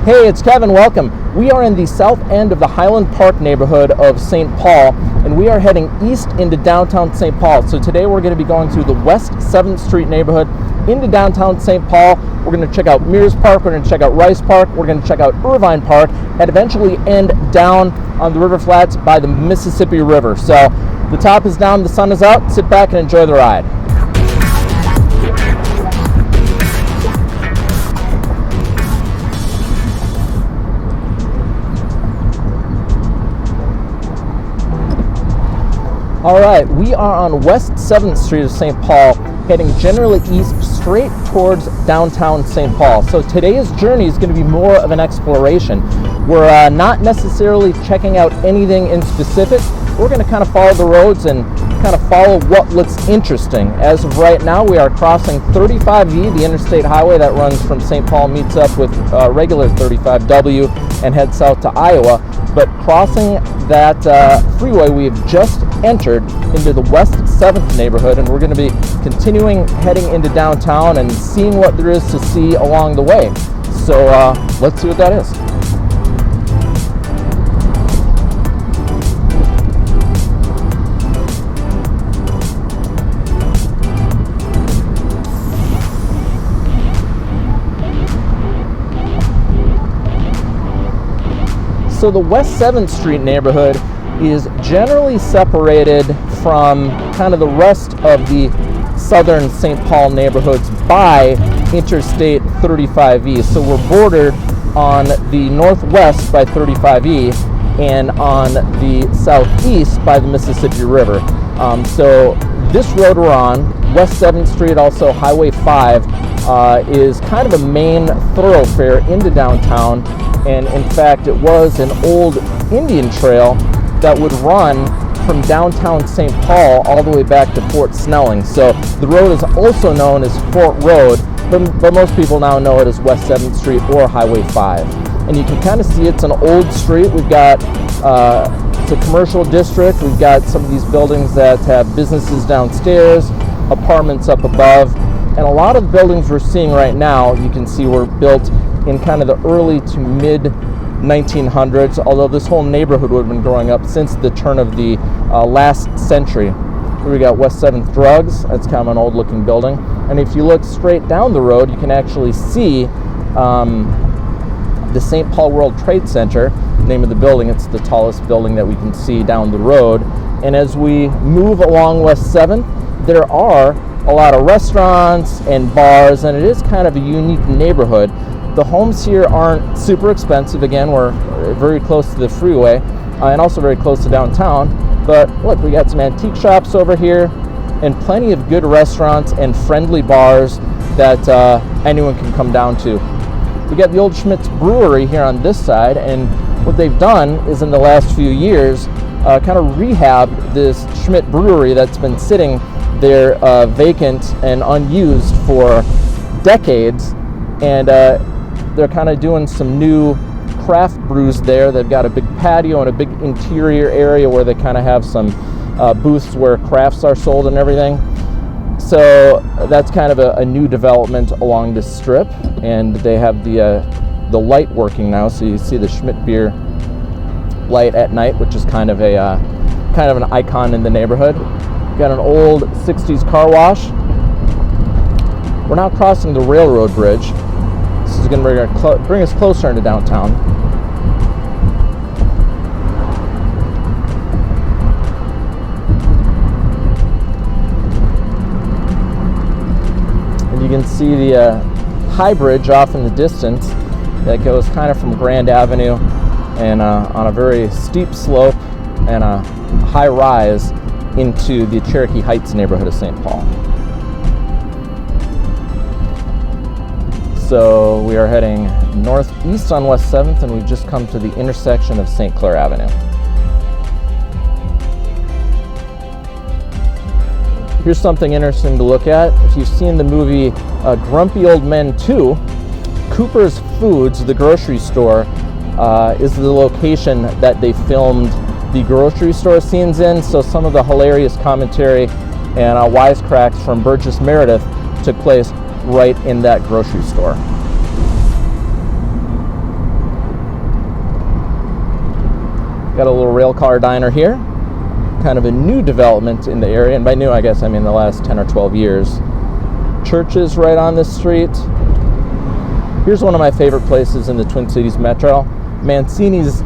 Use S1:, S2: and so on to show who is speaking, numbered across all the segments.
S1: Hey, it's Kevin, welcome. We are in the south end of the Highland Park neighborhood of St. Paul, and we are heading east into downtown St. Paul. So today we're going to be going through the West 7th Street neighborhood into downtown St. Paul. We're going to check out Mears Park, we're going to check out Rice Park, we're going to check out Irvine Park, and eventually end down on the river flats by the Mississippi River. So the top is down, the sun is out, sit back and enjoy the ride. All right, we are on West 7th Street of St. Paul, heading generally east straight towards downtown St. Paul. So today's journey is going to be more of an exploration. We're not necessarily checking out anything in specific. We're going to kind of follow the roads and kind of follow what looks interesting. As of right now, we are crossing 35E, the interstate highway that runs from St. Paul, meets up with regular 35W and heads south to Iowa. But crossing that freeway, we have just entered into the West 7th neighborhood, and we're going to be continuing heading into downtown and seeing what there is to see along the way. So let's see what that is. So the West 7th Street neighborhood is generally separated from kind of the rest of the southern St. Paul neighborhoods by Interstate 35E. So we're bordered on the northwest by 35E and on the southeast by the Mississippi River. So this road we're on, West 7th Street, also Highway 5, is kind of a main thoroughfare into downtown. And in fact, it was an old Indian trail that would run from downtown St. Paul all the way back to Fort Snelling. So the road is also known as Fort Road, but most people now know it as West 7th Street or Highway 5. And you can kind of see it's an old street. We've got it's a commercial district. We've got some of these buildings that have businesses downstairs, apartments up above, and a lot of the buildings we're seeing right now, you can see, were built in kind of the early to mid 1900s, although this whole neighborhood would have been growing up since the turn of the last century. Here we got West 7th Drugs. That's kind of an old looking building. And if you look straight down the road, you can actually see the St. Paul World Trade Center, name of the building. It's the tallest building that we can see down the road. And as we move along West 7th, there are a lot of restaurants and bars, and it is kind of a unique neighborhood. The homes here aren't super expensive. Again, we're very close to the freeway and also very close to downtown. But look, we got some antique shops over here and plenty of good restaurants and friendly bars that anyone can come down to. We got the old Schmidt's Brewery here on this side, and what they've done is in the last few years kind of rehabbed this Schmidt Brewery that's been sitting there vacant and unused for decades. And they're kind of doing some new craft brews there. They've got a big patio and a big interior area where they kind of have some booths where crafts are sold and everything. So that's kind of a new development along this strip, and they have the light working now. So you see the Schmidt beer light at night, which is kind of an icon in the neighborhood. Got an old 60s car wash. We're now crossing the railroad bridge. This is going to bring us closer into downtown. And you can see the high bridge off in the distance that goes kind of from Grand Avenue and on a very steep slope and a high rise into the Cherokee Heights neighborhood of St. Paul. So we are heading northeast on West 7th, and we've just come to the intersection of St. Clair Avenue. Here's something interesting to look at. If you've seen the movie Grumpy Old Men 2, Cooper's Foods, the grocery store, is the location that they filmed the grocery store scenes in. So some of the hilarious commentary and wisecracks from Burgess Meredith took place right in that grocery store. Got a little rail car diner here. Kind of a new development in the area, and by new I guess I mean the last 10 or 12 years. Churches right on this street. Here's one of my favorite places in the Twin Cities Metro, Mancini's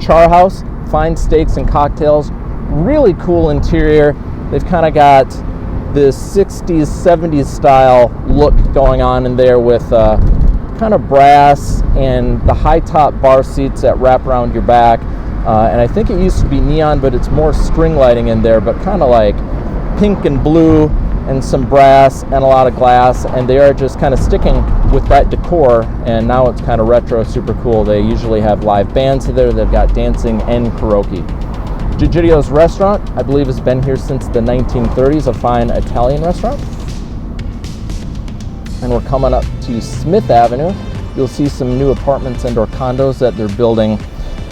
S1: Char House. Fine steaks and cocktails. Really cool interior. They've kind of got this 60s, 70s style look going on in there with kind of brass and the high top bar seats that wrap around your back. And I think it used to be neon, but it's more string lighting in there, but kind of like pink and blue and some brass and a lot of glass. And they are just kind of sticking with that decor, and now it's kind of retro, super cool. They usually have live bands there. They've got dancing and karaoke. Gigiotto's restaurant, I believe, has been here since the 1930s, a fine Italian restaurant. And we're coming up to Smith Avenue. You'll see some new apartments and or condos that they're building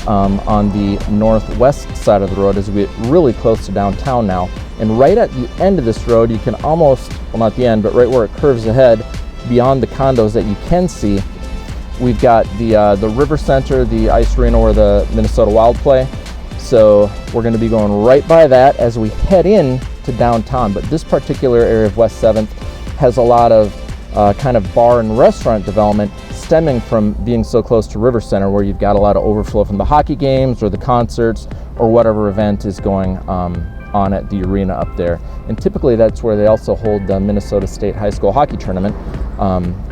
S1: on the northwest side of the road as we get really close to downtown now. And right at the end of this road, you can almost, well, not the end, but right where it curves ahead, beyond the condos that you can see, we've got the River Center, the ice arena where the Minnesota Wild play. So we're going to be going right by that as we head in to downtown. But this particular area of West 7th has a lot of kind of bar and restaurant development stemming from being so close to River Center, where you've got a lot of overflow from the hockey games or the concerts or whatever event is going on at the arena up there. And typically that's where they also hold the Minnesota State High School Hockey Tournament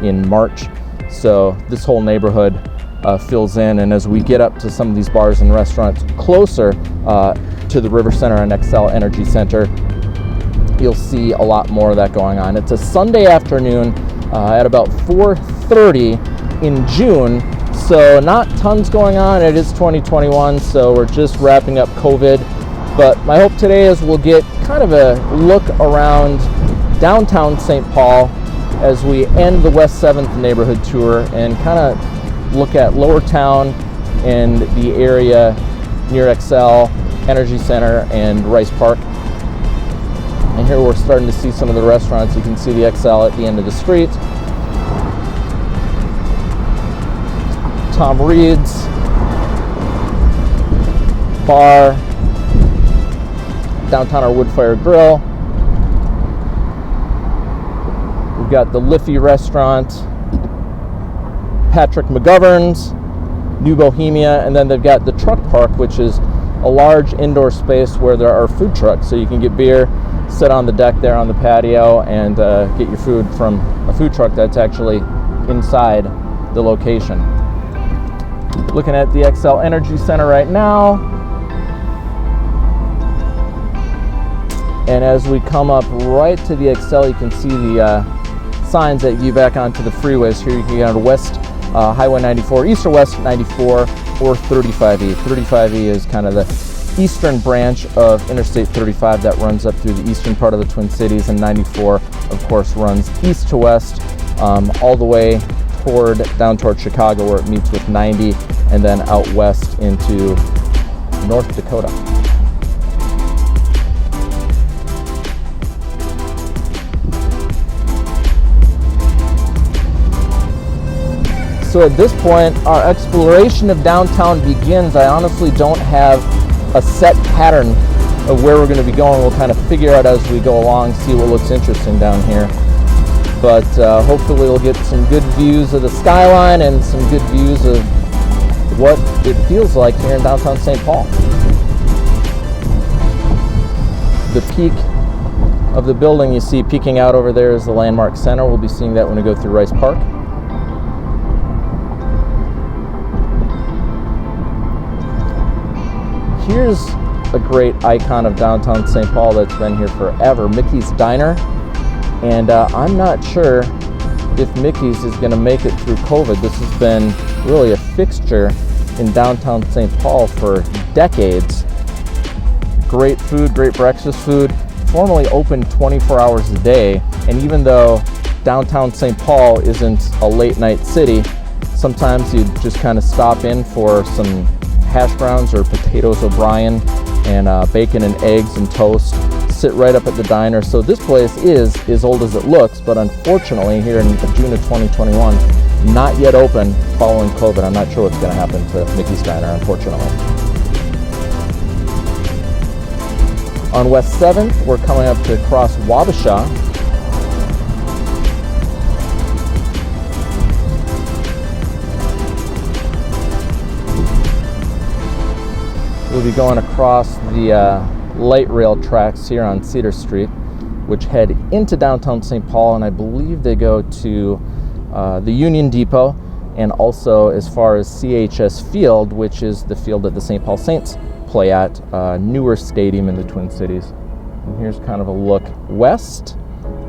S1: in March. So this whole neighborhood fills in, and as we get up to some of these bars and restaurants closer to the River Center and Xcel Energy Center, you'll see a lot more of that going on. It's a Sunday afternoon at about 4:30 in June, so not tons going on. It is 2021, so we're just wrapping up COVID. But my hope today is we'll get kind of a look around downtown St. Paul as we end the West 7th neighborhood tour and kind of look at Lowertown and the area near Xcel Energy Center and Rice Park. And here we're starting to see some of the restaurants. You can see the Xcel at the end of the street. Tom Reed's bar, downtown our Woodfire Grill. We've got the Liffey restaurant, Patrick McGovern's, New Bohemia, and then they've got the truck park, which is a large indoor space where there are food trucks. So you can get beer, sit on the deck there on the patio, and get your food from a food truck that's actually inside the location. Looking at the Xcel Energy Center right now. And as we come up right to the Xcel, you can see the signs that view back onto the freeways. Here you can get on West Highway 94, East or West 94, or 35E. 35E is kind of the eastern branch of Interstate 35 that runs up through the eastern part of the Twin Cities, and 94, of course, runs east to west all the way down toward Chicago, where it meets with 90, and then out west into North Dakota. So at this point, our exploration of downtown begins. I honestly don't have a set pattern of where we're going to be going. We'll kind of figure out as we go along, see what looks interesting down here. But hopefully we'll get some good views of the skyline and some good views of what it feels like here in downtown St. Paul. The peak of the building you see peeking out over there is the Landmark Center. We'll be seeing that when we go through Rice Park. Here's a great icon of downtown St. Paul that's been here forever, Mickey's Diner. And I'm not sure if Mickey's is going to make it through COVID. This has been really a fixture in downtown St. Paul for decades. Great food, great breakfast food, formerly open 24 hours a day. And even though downtown St. Paul isn't a late night city, sometimes you just kind of stop in for some hash browns or potatoes O'Brien and bacon and eggs and toast. Sit right up at the diner. So this place is as old as it looks, but unfortunately here in June of 2021, not yet open following COVID. I'm not sure what's going to happen to Mickey's Diner, unfortunately. On West 7th, we're coming up to cross Wabasha. We'll be going across the light rail tracks here on Cedar Street, which head into downtown St. Paul, and I believe they go to the Union Depot and also as far as CHS Field, which is the field that the St. Paul Saints play at, newer stadium in the Twin Cities. And here's kind of a look west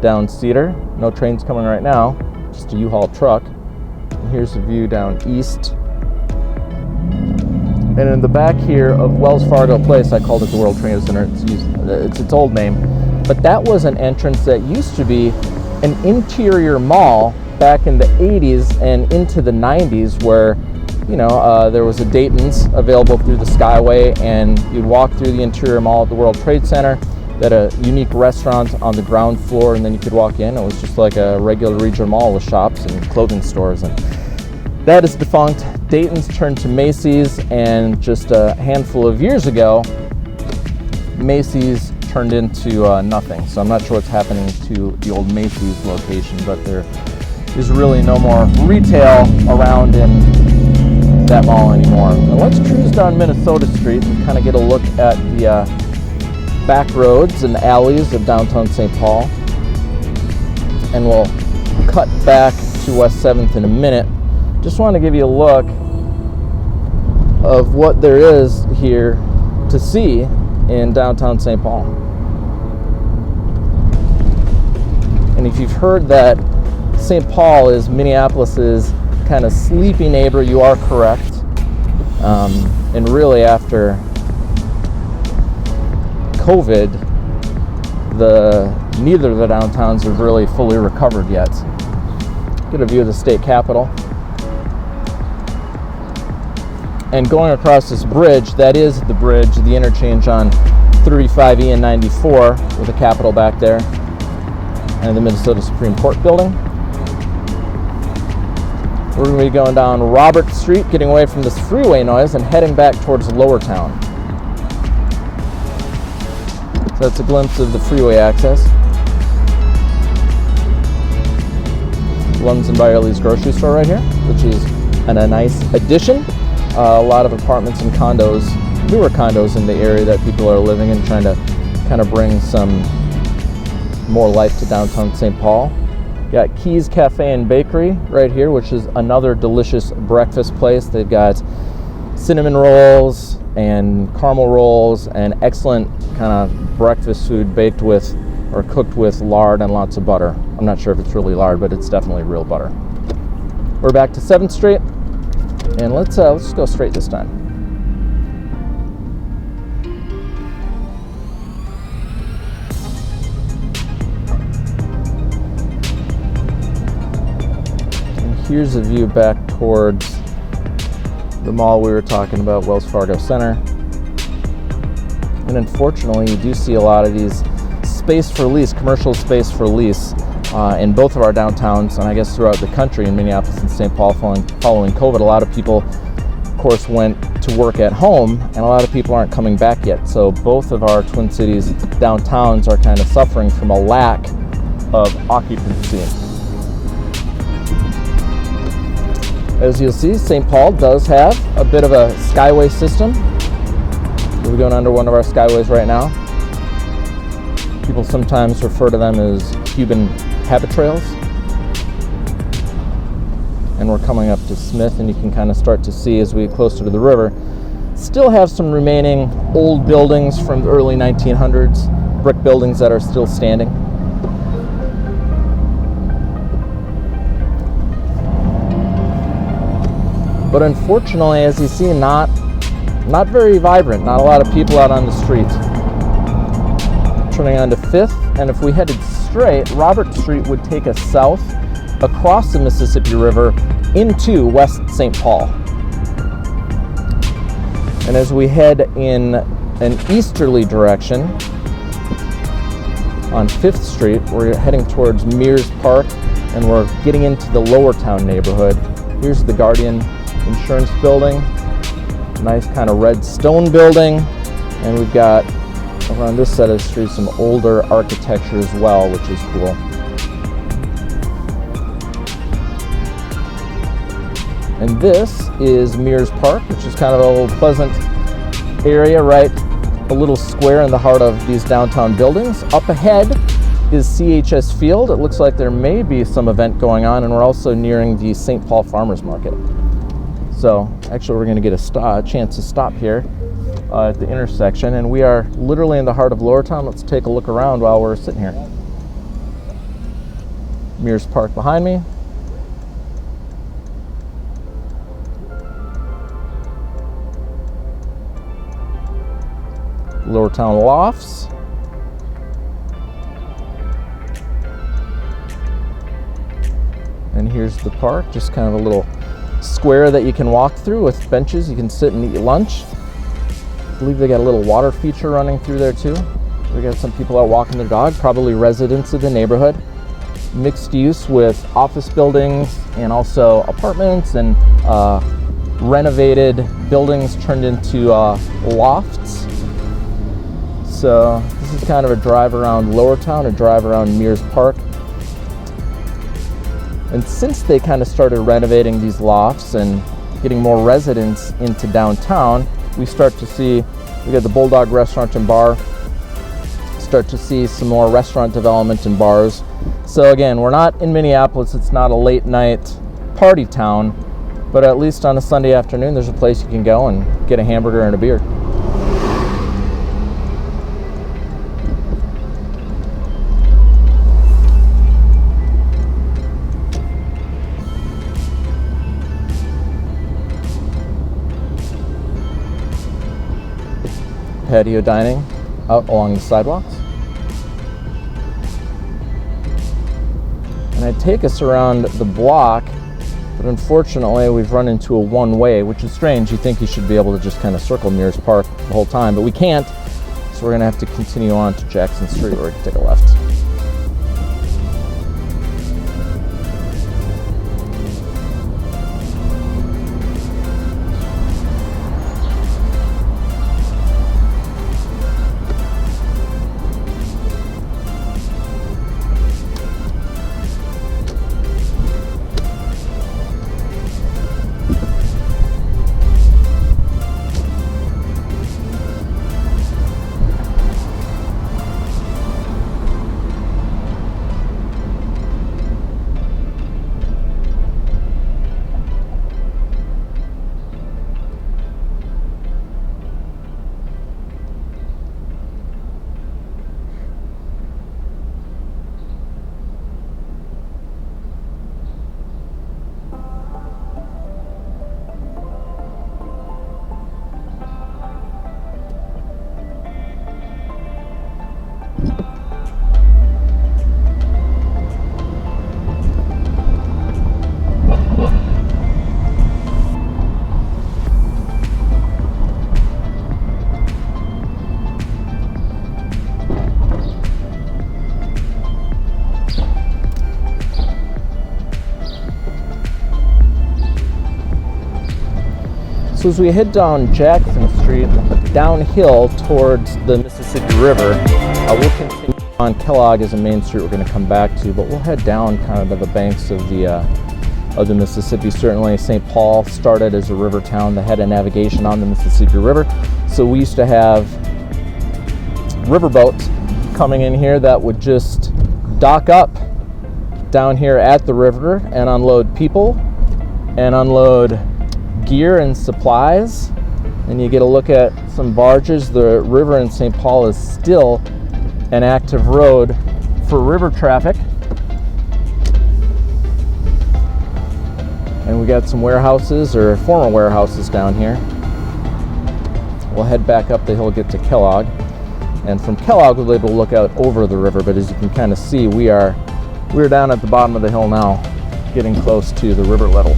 S1: down Cedar. No trains coming right now, just a U-Haul truck. And here's a view down east. And in the back here of Wells Fargo Place, I called it the World Trade Center. It's its old name, but that was an entrance that used to be an interior mall back in the 80s and into the 90s, where there was a Dayton's available through the Skyway, and you'd walk through the interior mall at the World Trade Center that a unique restaurant on the ground floor, and then you could walk in. It was just like a regular regional mall with shops and clothing stores, and that is defunct. Dayton's turned to Macy's, and just a handful of years ago, Macy's turned into nothing. So I'm not sure what's happening to the old Macy's location, but there is really no more retail around in that mall anymore. Now let's cruise down Minnesota Street and kind of get a look at the back roads and alleys of downtown St. Paul. And we'll cut back to West 7th in a minute. Just want to give you a look of what there is here to see in downtown St. Paul. And if you've heard that St. Paul is Minneapolis's kind of sleepy neighbor, you are correct. And really, after COVID, neither of the downtowns have really fully recovered yet. Get a view of the state capitol. And going across this bridge, that is the bridge, the interchange on 35E and 94 with the Capitol back there, and the Minnesota Supreme Court building. We're going to be going down Robert Street, getting away from this freeway noise and heading back towards Lowertown. So that's a glimpse of the freeway access. Lunds and Byerly's grocery store right here, which is a nice addition. A lot of apartments and condos, newer condos in the area that people are living in, trying to kind of bring some more life to downtown St. Paul. Got Keys Cafe and Bakery right here, which is another delicious breakfast place. They've got cinnamon rolls and caramel rolls and excellent kind of breakfast food baked with or cooked with lard and lots of butter. I'm not sure if it's really lard, but it's definitely real butter. We're back to 7th Street. And let's just go straight this time. And here's a view back towards the mall we were talking about, Wells Fargo Center. And unfortunately, you do see a lot of these space for lease, commercial space for lease, in both of our downtowns, and I guess throughout the country, in Minneapolis and St. Paul following COVID. A lot of people, of course, went to work at home, and a lot of people aren't coming back yet. So both of our Twin Cities downtowns are kind of suffering from a lack of occupancy. As you'll see, St. Paul does have a bit of a skyway system. We're going under one of our skyways right now. People sometimes refer to them as Cuban habit trails. And we're coming up to Smith, and you can kind of start to see as we get closer to the river, still have some remaining old buildings from the early 1900s, brick buildings that are still standing. But unfortunately, as you see, not very vibrant, not a lot of people out on the streets. Turning onto 5th, and if we headed straight, Robert Street would take us south across the Mississippi River into West St. Paul. And as we head in an easterly direction on 5th Street, we're heading towards Mears Park, and we're getting into the Lowertown neighborhood. Here's the Guardian Insurance Building, nice kind of red stone building, and we've got Over on this side of the street, some older architecture as well, which is cool. And this is Mears Park, which is kind of a little pleasant area, right? A little square in the heart of these downtown buildings. Up ahead is CHS Field. It looks like there may be some event going on, and we're also nearing the St. Paul Farmers Market. So actually we're going to get a chance to stop here at the intersection, and we are literally in the heart of Lowertown. Let's take a look around while we're sitting here. Mears Park behind me. Lowertown Lofts. And here's the park, just kind of a little square that you can walk through with benches. You can sit and eat lunch. I believe they got a little water feature running through there too. We got some people out walking their dog, probably residents of the neighborhood. Mixed use with office buildings and also apartments and renovated buildings turned into lofts. So this is kind of a drive around Lowertown, a drive around Mears Park. And since they kind of started renovating these lofts and getting more residents into downtown, we start to see, we got the Bulldog Restaurant and Bar, start to see some more restaurant development and bars. So again, we're not in Minneapolis, it's not a late night party town, but at least on a Sunday afternoon, there's a place you can go and get a hamburger and a beer. Patio dining out along the sidewalks. And I'd take us around the block, but unfortunately we've run into a one-way, which is strange. You think you should be able to just kind of circle Mears Park the whole time, but we can't. So we're gonna have to continue on to Jackson Street where we can take a left. So as we head down Jackson Street, downhill towards the Mississippi River, we'll continue on. Kellogg is a main street we're going to come back to, but we'll head down kind of to the banks of the Mississippi. Certainly St. Paul started as a river town that had a navigation on the Mississippi River. So we used to have riverboats coming in here that would just dock up down here at the river and unload people and unload gear and supplies. And you get a look at some barges. The river in St. Paul is still an active road for river traffic. And we got some warehouses, or former warehouses, down here. We'll head back up the hill, get to Kellogg. And from Kellogg, we'll be able to look out over the river. But as you can kind of see, we're down at the bottom of the hill now, getting close to the river level.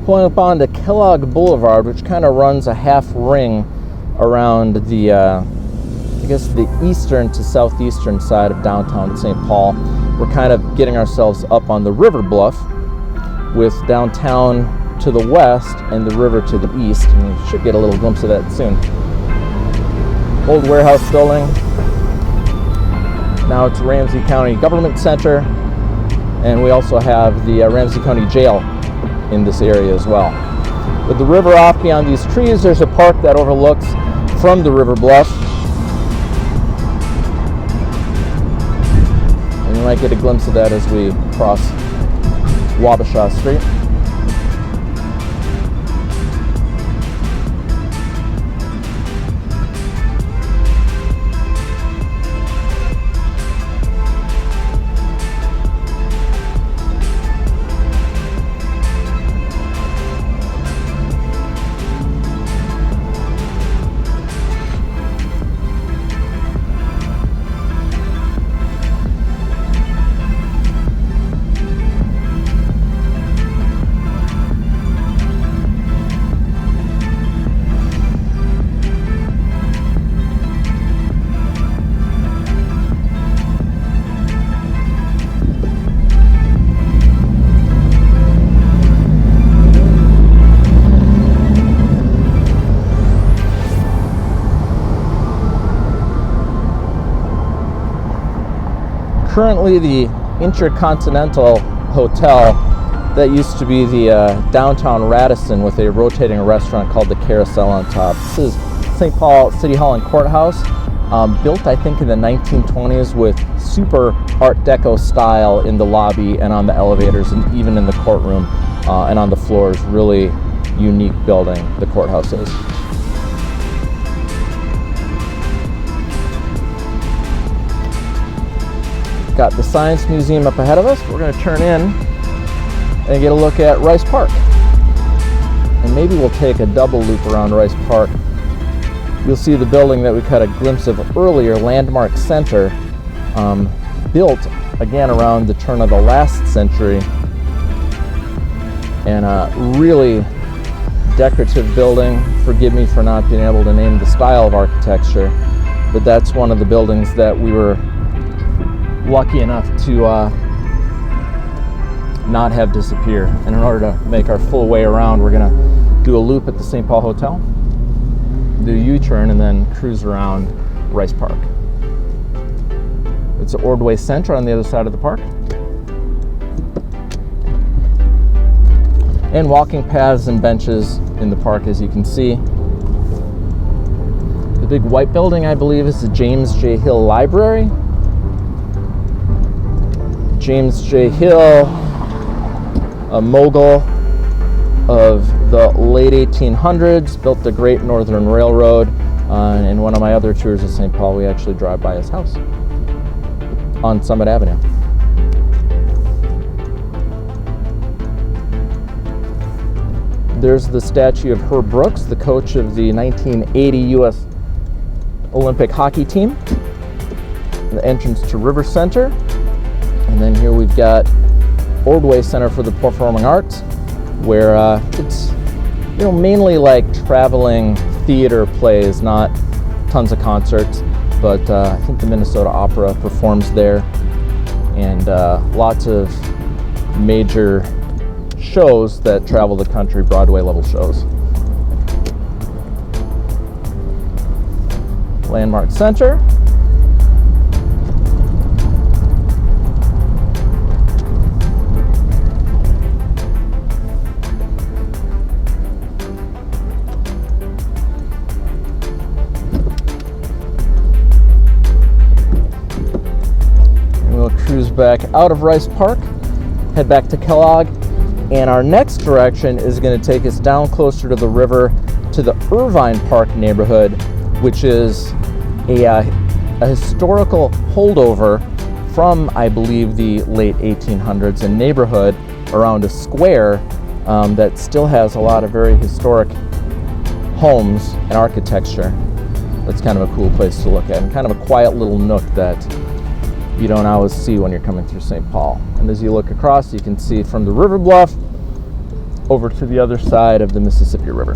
S1: Pulling up onto Kellogg Boulevard, which kind of runs a half ring around the, I guess, the eastern to southeastern side of downtown St. Paul. We're kind of getting ourselves up on the river bluff with downtown to the west and the river to the east. And we should get a little glimpse of that soon. Old warehouse building. Now it's Ramsey County Government Center. And we also have the Ramsey County Jail in this area as well. With the river off beyond these trees, there's a park that overlooks from the river bluff. And you might get a glimpse of that as we cross Wabasha Street. Currently the Intercontinental Hotel that used to be the downtown Radisson with a rotating restaurant called the Carousel on top. This is St. Paul City Hall and Courthouse, built I think in the 1920s with super Art Deco style in the lobby and on the elevators and even in the courtroom and on the floors. Really unique building the courthouse is. Got the Science Museum up ahead of us. We're going to turn in and get a look at Rice Park. And maybe we'll take a double loop around Rice Park. You'll see the building that we caught a glimpse of earlier, Landmark Center, built again around the turn of the last century. And a really decorative building. Forgive me for not being able to name the style of architecture, but that's one of the buildings that we were lucky enough to not have disappear. And in order to make our full way around, we're going to do a loop at the St. Paul Hotel, do a U-turn, and then cruise around Rice Park. It's Ordway Center on the other side of the park. And walking paths and benches in the park, as you can see. The big white building, I believe, is the James J. Hill Library. James J. Hill, a mogul of the late 1800s, built the Great Northern Railroad. In one of my other tours of St. Paul, we actually drive by his house on Summit Avenue. There's the statue of Herb Brooks, the coach of the 1980 U.S. Olympic hockey team. The entrance to River Center. And then here we've got Ordway Center for the Performing Arts, where it's mainly like traveling theater plays, not tons of concerts, but I think the Minnesota Opera performs there, and lots of major shows that travel the country, Broadway level shows. Landmark Center. Cruise back out of Rice Park, head back to Kellogg, and our next direction is going to take us down closer to the river to the Irvine Park neighborhood, which is a historical holdover from, I believe, the late 1800s, a neighborhood around a square that still has a lot of very historic homes and architecture. That's kind of a cool place to look at, and kind of a quiet little nook that you don't always see when you're coming through St. Paul. And as you look across, you can see from the river bluff over to the other side of the Mississippi River.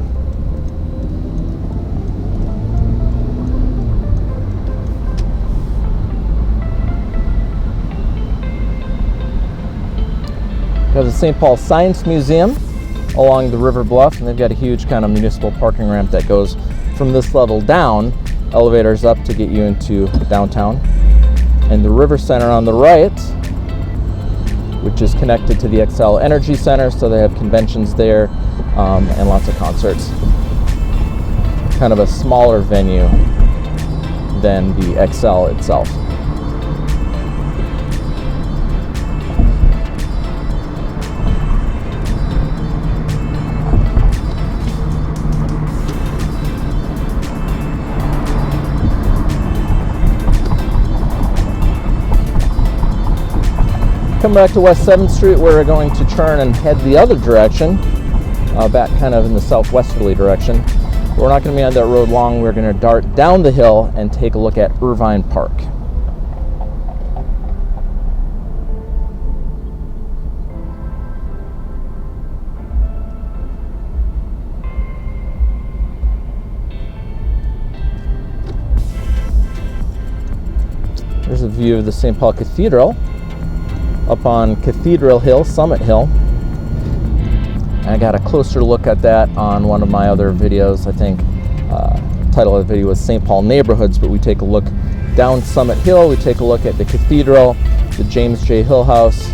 S1: Got the St. Paul Science Museum along the river bluff, and they've got a huge kind of municipal parking ramp that goes from this level down, elevators up to get you into downtown. And the River Center on the right, which is connected to the Xcel Energy Center, so they have conventions there and lots of concerts. Kind of a smaller venue than the Xcel itself. Come back to West 7th Street, where we're going to turn and head the other direction, back kind of in the southwesterly direction. But we're not going to be on that road long. We're going to dart down the hill and take a look at Irvine Park. There's a view of the St. Paul Cathedral up on Cathedral Hill, Summit Hill. I got a closer look at that on one of my other videos. I think the title of the video was St. Paul Neighborhoods, but we take a look down Summit Hill, we take a look at the cathedral, the James J. Hill House,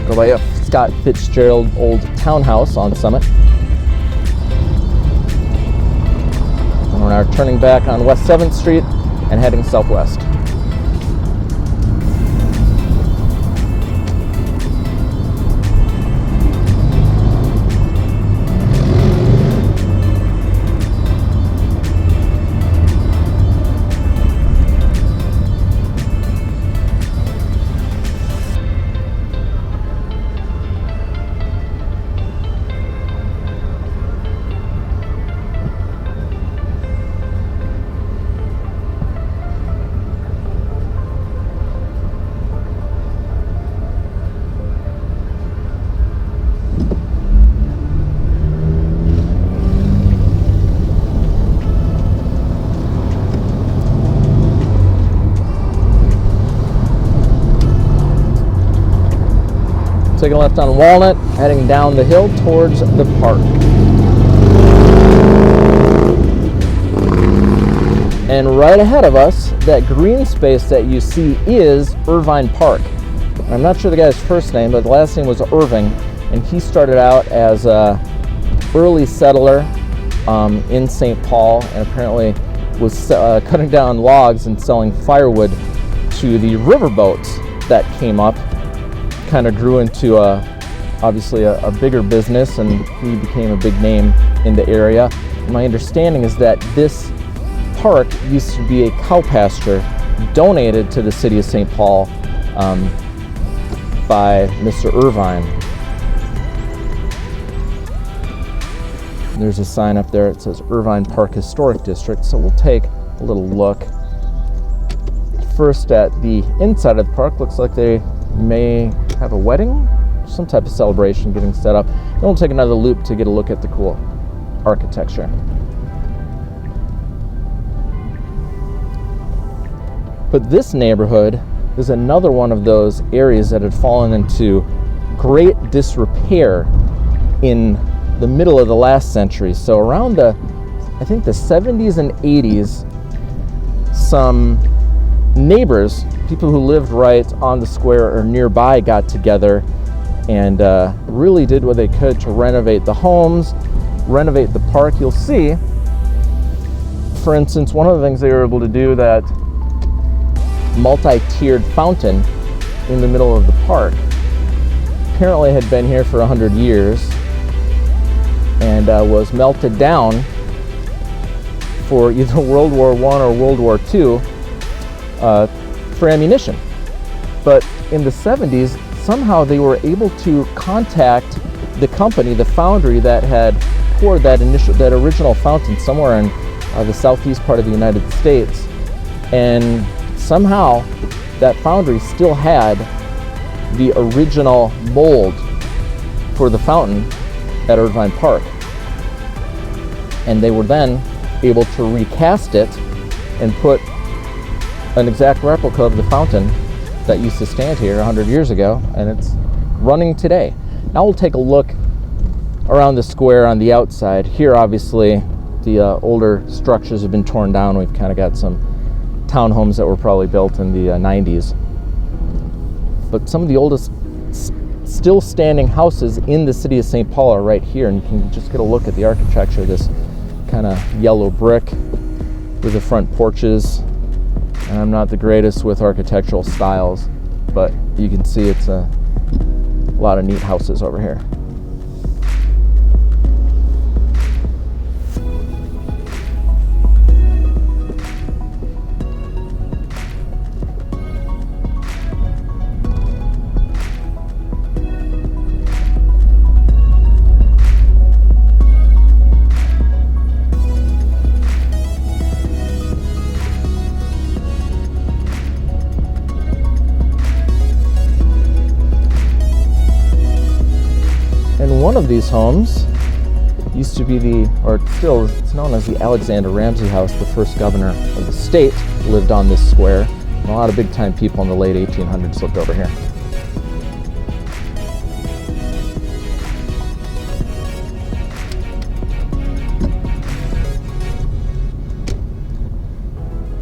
S1: go by Scott Fitzgerald Old Townhouse on Summit. And we're now turning back on West 7th Street and heading southwest. Taking a left on Walnut, heading down the hill towards the park. And right ahead of us, that green space that you see is Irvine Park. I'm not sure the guy's first name, but the last name was Irving, and he started out as an early settler in St. Paul, and apparently was cutting down logs and selling firewood to the riverboats that came up. Kind of grew into obviously a bigger business, and he became a big name in the area. And my understanding is that this park used to be a cow pasture donated to the city of St. Paul by Mr. Irvine. There's a sign up there. It says Irvine Park Historic District. So we'll take a little look first at the inside of the park. Looks like they may have a wedding, some type of celebration getting set up. Then we'll take another loop to get a look at the cool architecture. But this neighborhood is another one of those areas that had fallen into great disrepair in the middle of the last century. So around I think the 70s and 80s, some neighbors, people who lived right on the square or nearby, got together and really did what they could to renovate the homes, renovate the park. You'll see, for instance, one of the things they were able to do, that multi-tiered fountain in the middle of the park, apparently had been here for 100 years and was melted down for either World War I or World War II for ammunition. But in the 70s, somehow they were able to contact the company, the foundry that had poured that original fountain somewhere in the southeast part of the United States, and somehow that foundry still had the original mold for the fountain at Irvine Park. And they were then able to recast it and put an exact replica of the fountain that used to stand here 100 years ago, and it's running today. Now we'll take a look around the square on the outside. Here, obviously, the older structures have been torn down. We've kind of got some townhomes that were probably built in the 90s. But some of the oldest still standing houses in the city of St. Paul are right here, and you can just get a look at the architecture. This kind of yellow brick with the front porches. And I'm not the greatest with architectural styles, but you can see it's a lot of neat houses over here. One of these homes used to be it's known as the Alexander Ramsey House. The first governor of the state lived on this square. And a lot of big-time people in the late 1800s lived over here.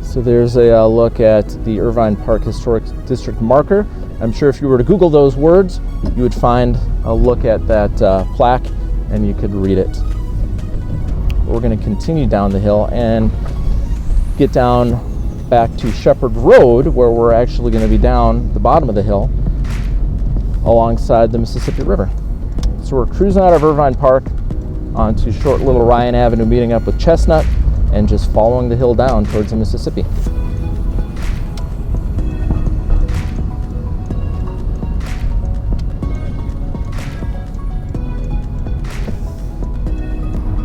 S1: So there's a look at the Irvine Park Historic District marker. I'm sure if you were to Google those words, you would find a look at that plaque and you could read it. We're going to continue down the hill and get down back to Shepherd Road, where we're actually going to be down the bottom of the hill alongside the Mississippi River. So we're cruising out of Irvine Park onto short little Ryan Avenue, meeting up with Chestnut and just following the hill down towards the Mississippi.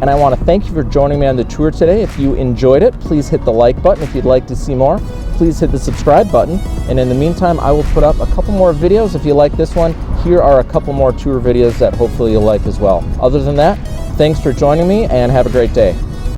S1: And I want to thank you for joining me on the tour today. If you enjoyed it, please hit the like button. If you'd like to see more, please hit the subscribe button. And in the meantime, I will put up a couple more videos. If you like this one, here are a couple more tour videos that hopefully you'll like as well. Other than that, thanks for joining me and have a great day.